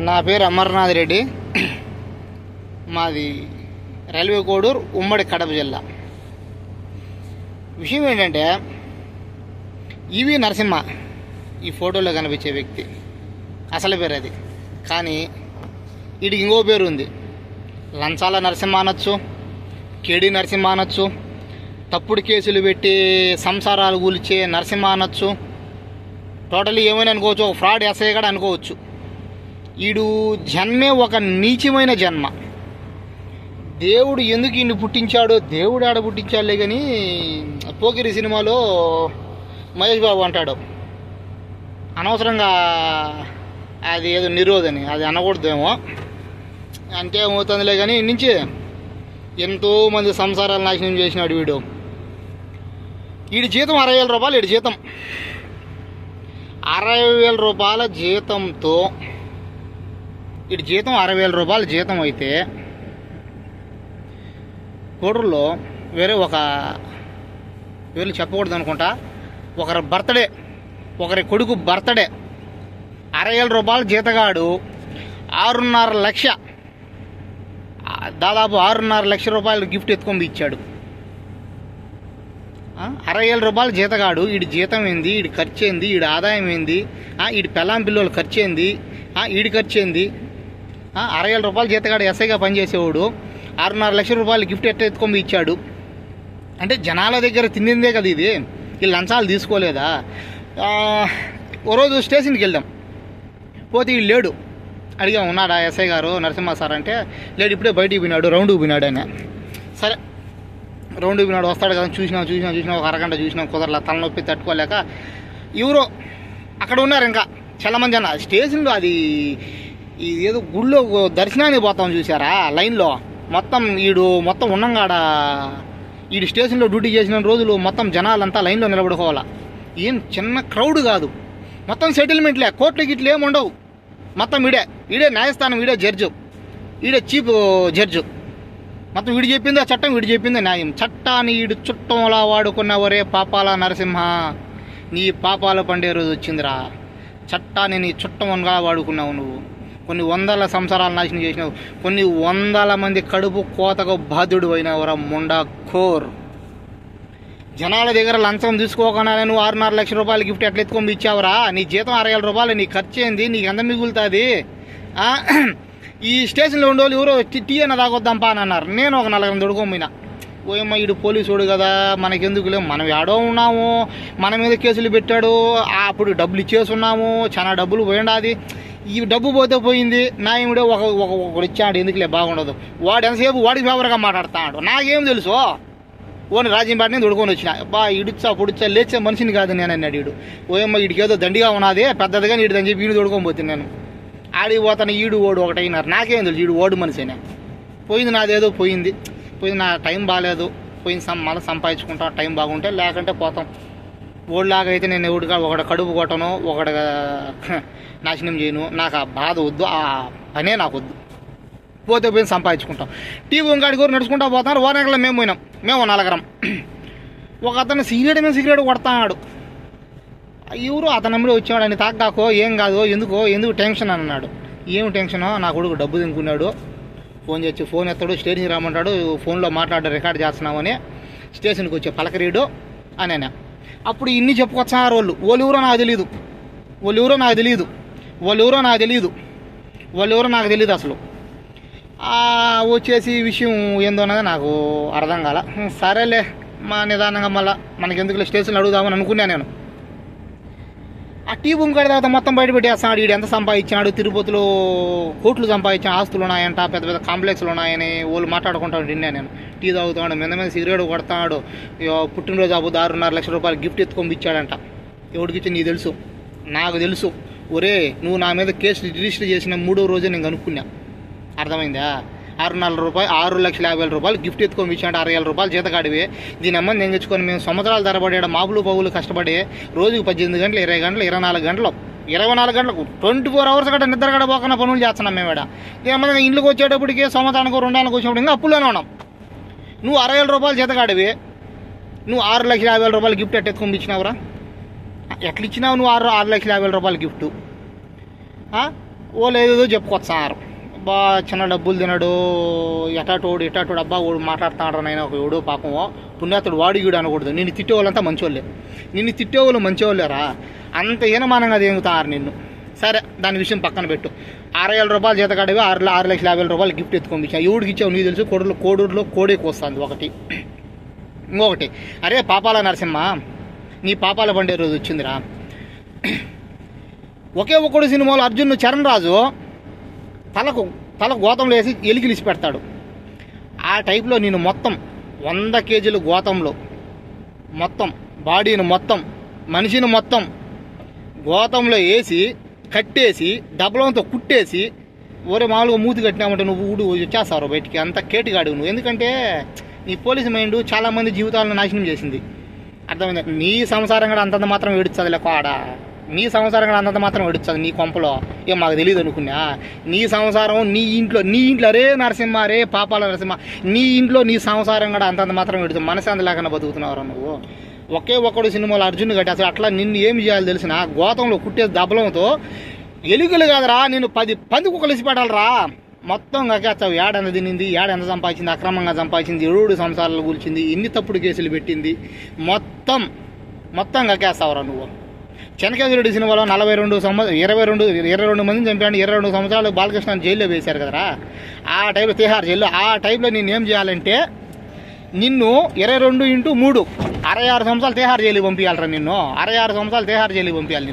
నా పేరు అమర్నాథ్ రెడ్డి. మాది రైల్వే కోడూరు, ఉమ్మడి కడప జిల్లా. విషయం ఏంటంటే, ఈవి నరసింహ ఈ ఫోటోలో కనిపించే వ్యక్తి అసలు పేరు అది. కానీ వీడికి ఇంకో పేరు ఉంది. లంచాల నరసింహ అనొచ్చు, కేడి నరసింహ అనొచ్చు, తప్పుడు కేసులు పెట్టి సంసారాలు కూల్చే నరసింహ అనొచ్చు, టోటలీ ఏమైనా అనుకోవచ్చు. ఒక ఫ్రాడ్ ఎస్ఐ కూడా అనుకోవచ్చు. వీడు జన్మే ఒక నీచమైన జన్మ. దేవుడు ఎందుకు ఈయన్ని పుట్టించాడో, దేవుడు ఆడ పుట్టించాడులే. కానీ పోకిరి సినిమాలో మహేష్ బాబు అంటాడు, అనవసరంగా అది ఏదో నిరోధని, అది అనకూడదేమో అంటే ఏమవుతుందిలే. కానీ నుంచి ఎంతోమంది సంసారాలు నాశనం చేసినాడు వీడు. వీడి జీతం 60,000 రూపాయలు. వీడి జీతం 60,000 రూపాయల జీతంతో, వీడి జీతం 60,000 రూపాయల జీతం అయితే, కోడూరులో వేరే ఒక వీళ్ళు చెప్పకూడదు అనుకుంటా, ఒకరి బర్త్డే, ఒకరి కొడుకు బర్త్డే, 60,000 రూపాయల జీతగాడు 6.5 లక్ష, దాదాపు 6.5 లక్ష రూపాయలు గిఫ్ట్ ఎత్తుకొని ఇచ్చాడు. 60,000 రూపాయల జీతగాడు, వీడి జీతం ఏంది, వీడి ఖర్చు ఏంది, వీడి ఆదాయం ఏంది, వీడి పెళ్ళాం పిల్లల ఖర్చు ఏంది, వీడి ఖర్చు ఏంది. 60,000 రూపాయల జీతగాడు ఎస్ఐగా పనిచేసేవాడు 6.5 లక్షల రూపాయలు గిఫ్ట్ ఎత్తుకొని ఇచ్చాడు. అంటే జనాల దగ్గర తిండిందే కదా ఇది. వీళ్ళు లంచాలు తీసుకోలేదా? ఓ రోజు స్టేషన్కి వెళ్దాం, పోతే వీళ్ళు లేడు. అడిగాం, ఉన్నాడా ఎస్ఐ గారు నరసింహ సార్ అంటే, లేడు, ఇప్పుడే బయటికి పోయినాడు, రౌండ్కి పోయినాడు అని. సరే, రౌండ్కి పోయినాడు, వస్తాడు కదా. చూసినా ఒక అరగంట చూసినాం, కుదరలా, తలనొప్పి తట్టుకోలేక ఎవరో అక్కడ ఉన్నారు. ఇంకా చాలా మంది అన్న స్టేషన్లో, అది ఏదో గుళ్ళో దర్శనానికి పోతాం చూసారా, లైన్లో మొత్తం వీడు మొత్తం ఉన్నంగాడ. వీడు స్టేషన్లో డ్యూటీ చేసిన రోజులు మొత్తం జనాలంతా లైన్లో నిలబడుకోవాలా. ఏం చిన్న క్రౌడ్ కాదు, మొత్తం సెటిల్మెంట్లే, కోర్టులు గిట్లు ఏమి ఉండవు. మొత్తం వీడే న్యాయస్థానం, వీడే జడ్జు, వీడే చీఫ్ జడ్జు. మొత్తం వీడు చెప్పింది ఆ చట్టం, వీడు చెప్పింది న్యాయం. చట్టాన్ని వీడు చుట్టంలా వాడుకున్నవరే పాపాల నరసింహ, నీ పాపాలు పండే రోజు వచ్చిందిరా. చట్టాన్ని నీ చుట్టంగా వాడుకున్నావు నువ్వు. కొన్ని వందల సంవత్సరాలు నాశనం చేసినావు, కొన్ని వందల మంది కడుపు కోతకు బాధ్యుడు అయినవరా ముండా ఖోర్. జనాల దగ్గర లంచం తీసుకోకుండా నువ్వు 6.5 లక్షల రూపాయలు గిఫ్ట్ ఎట్లా ఎత్తుకొని ఇచ్చావురా? నీ జీతం 60,000 రూపాయలు, నీ ఖర్చు ఏంది, నీకు ఎంత మిగులుతుంది? ఈ స్టేషన్లో ఉండేవాళ్ళు ఎవరో టీ అన్న తాగొద్దాంపా అని అన్నారు. నేను ఒక 4 దొడుకోపోయినా. ఓయమ్మ, వీడు పోలీసుడు కదా, మనకెందుకులే, మనం ఏడో ఉన్నాము, మన మీద కేసులు పెట్టాడు, అప్పుడు డబ్బులు ఇచ్చేస్తున్నాము, చాలా డబ్బులు పోయిండాది. ఈ డబ్బు పోతే పోయింది, నాయముడే ఒకడు ఇచ్చాడు, ఎందుకులే, బాగుండదు. వాడు ఎంతసేపు వాడికి ఫేవర్గా మాట్లాడుతున్నాడు. నాకేం తెలుసు, ఓని రాజంపేటనే దొడుకొని వచ్చిన. ఇడుచా పొడిచా లేచే మనిషిని కాదు నేను అన్నాడు వీడు. ఓయమ్మ, వీడికి ఏదో దండిగా ఉన్నది పెద్దదిగా, నీడిదని చెప్పి వీడు దొడుకొని పోతుంది. నేను ఆడికి పోతాను, ఈడు ఓడు ఒకటైనారు. నాకేం తెలుసు, వీడు ఓడు మనిషినే. పోయింది, నాదేదో పోయింది, నా టైం బాగాలేదు, పోయింది. మళ్ళీ సంపాదించుకుంటాం, టైం బాగుంటే, లేకుంటే పోతాం. ఓడిలాగా అయితే నేను ఒకటి కడుపు కొట్టను, ఒకటి నాశనం చేయను. నాకు ఆ బాధ వద్దు, ఆ పనే నాకు వద్దు. పోతే పోయి సంపాదించుకుంటాం. టీవీ ఇంకాడి కూడా నడుచుకుంటా పోతున్నారు. వారాగంలో మేము పోయినాం, మేము 4 ఒక అతను సిగరెట్ కొడతాడు. ఎవరు అతను అమ్మిడి వచ్చాడు అని, తాగాకో ఏం కాదు, ఎందుకు టెన్షన్ అన్నాడు. ఏం టెన్షనో, నా కొడుకు డబ్బు తినుకున్నాడు, ఫోన్ ఎత్తాడు, స్టేషన్కి రమ్మంటాడు, ఫోన్లో మాట్లాడు, రికార్డ్ చేస్తున్నామని స్టేషన్కి వచ్చే పలకరీడు అని. అప్పుడు ఇన్ని చెప్పుకొచ్చారు వాళ్ళు ఎవరో నాకు తెలియదు అసలు. వచ్చేసి విషయం ఏందో అన్నది నాకు అర్థం కాల. సరేలే, మా నిదానంగా మళ్ళీ మనకెందుకులే స్టేషన్లో అడుగుదామని అనుకున్నా నేను. ఆ టీ బొంకాడి తర్వాత మొత్తం బయట పెట్టేస్తున్నాడు. వీడు ఎంత సంపాదించినాడు, తిరుపతిలో కోట్లు సంపాదించిన ఆస్తులు ఉన్నాయంట, పెద్ద పెద్ద కాంప్లెక్స్లు ఉన్నాయని వాళ్ళు మాట్లాడుకుంటాడు. విన్నా నేను. టీ తాగుతాడు, మీద సిగరెట్ కొడతాడు, పుట్టినరోజు అబ్బు 6.5 లక్షల రూపాయలు గిఫ్ట్ ఎత్తుకొని ఇచ్చాడంట. ఎవరికి ఇచ్చి నీకు తెలుసు, నాకు తెలుసు. ఒరే, నువ్వు నా మీద కేసు రిజిస్టర్ చేసిన 3వ రోజే నేను కనుక్కున్నా. అర్థమైందా? 6,50,000 రూపాయలు గిఫ్ట్ ఎత్తుకొని ఇచ్చాడు. 60,000 రూపాయలు జీతగాడివి. దీని అమ్మని నేను తెచ్చుకొని మేము సంవత్సరాలు ధరపడే మాపులు పగులు కష్టపడి రోజుకు 18 గంటలు, 20 గంటలు, 24 గంటలు, 24 అవర్స్ గట్ట నిద్ర గడపోకుండా పనులు చేస్తున్నాం మేము. ఏమన్నా ఇంట్లోకి వచ్చేటప్పటికి సంవత్సరానికి 2 నెలలకు వచ్చినప్పుడు ఇంకా అప్పుల్లోనే ఉన్నాం. నువ్వు 60,000 రూపాయలు జీతగాడివి, నువ్వు 6,50,000 రూపాయలు గిఫ్ట్ ఎత్తుకొని ఇచ్చినావురా? ఎట్లా ఇచ్చినావు నువ్వు 6,50,000 రూపాయల గిఫ్ట్? వాళ్ళు ఏదేదో చెప్పుకొస్తున్నారు. అబ్బా చిన్న డబ్బులు తినడు, ఎటాటోడు అబ్బా వాడు మాట్లాడుతున్నాడు నాయన ఒక ఎవడో పాపం పుణ్యాతుడు వాడు గీడు అనకూడదు. నిన్ను తిట్టేవాళ్ళంతా మంచోళ్ళే, నిన్ను తిట్టేవాళ్ళు మంచివాళ్ళేరా, అంత హీనమానంగా దేంగుతారు నిన్ను. సరే దాని విషయం పక్కన పెట్టు. 6,000 రూపాయలు జీతకాడివి, 6,50,000 రూపాయలు గిఫ్ట్ ఎత్తుకొనిచ్చా. ఎవడికి ఇచ్చావు నీకు తెలుసు. కోడూరులో కోడేకి వస్తుంది ఒకటి. ఇంకొకటి, అరే పాపాల నరసింహ నీ పాపాల పండే రోజు వచ్చిందిరా. ఒకే ఒక్కడు సినిమాలో అర్జున్ చరణ్ రాజు తలకు గోతంలో వేసి ఎలికిలిసి పెడతాడు. ఆ టైప్లో నేను మొత్తం 100 కేజీలు గోతంలో మొత్తం బాడీని మొత్తం మనిషిని మొత్తం గోతంలో వేసి కట్టేసి డబ్బలంతో కుట్టేసి ఒరే మామూలుగా మూతి కట్టినామంటే నువ్వు ఊడు వచ్చేస్తావు బయటికి. అంత కేటుగాడు నువ్వు. ఎందుకంటే నీ పోలీసు మైండ్ చాలామంది జీవితాలను నాశనం చేసింది, అర్థమైంది. నీ సంసారం కూడా అంతంత మాత్రం ఏడుస్తుంది లేక ఆడ, నీ సంసారం కూడా అంతంత మాత్రం ఏడుస్తుంది నీ కొంపలో. ఏం మాకు తెలియదు అనుకున్నా. నీ సంసారం నీ ఇంట్లో అరే నరసింహ అరే పాపాల నరసింహ నీ ఇంట్లో నీ సంసారం కూడా అంతంత మాత్రం ఏడుతుంది. మనశాంతి లేకుండా బతుకుతున్నావు నువ్వు. ఒకే ఒక్కడు సినిమాలో అర్జున్ కట్టి అసలు అట్లా నిన్ను ఏమి చేయాలి తెలిసిన, గోతంలో కుట్టే దబ్బలంతో ఎలుకలు కాదురా నేను 10 పందికు కలిసి పెట్టాలరా. మొత్తం కాకేస్తావు. ఏడెంత తినింది, ఏడెంత సంపాదించింది, అక్రమంగా సంపాదించింది, 7 సంవత్సరాలు కూల్చింది, ఎన్ని తప్పుడు కేసులు పెట్టింది, మొత్తం కాకేస్తావురా నువ్వు. చెనకేశ్వరరెడ్డి సినిమాలో 22 మందిని చంపాడు, 22 సంవత్సరాలు బాలకృష్ణ జైల్లో వేశారు కదరా. ఆ టైంలో తిహార్ జైల్లో, ఆ టైంలో నేను ఏం చేయాలంటే నిన్ను 22 × 3 66 సంవత్సరాలు తిహార్ జైలు పంపించాలరా. నిన్ను 66 సంవత్సరాలు తిహార్ జైలు పంపించాలి నిన్ను.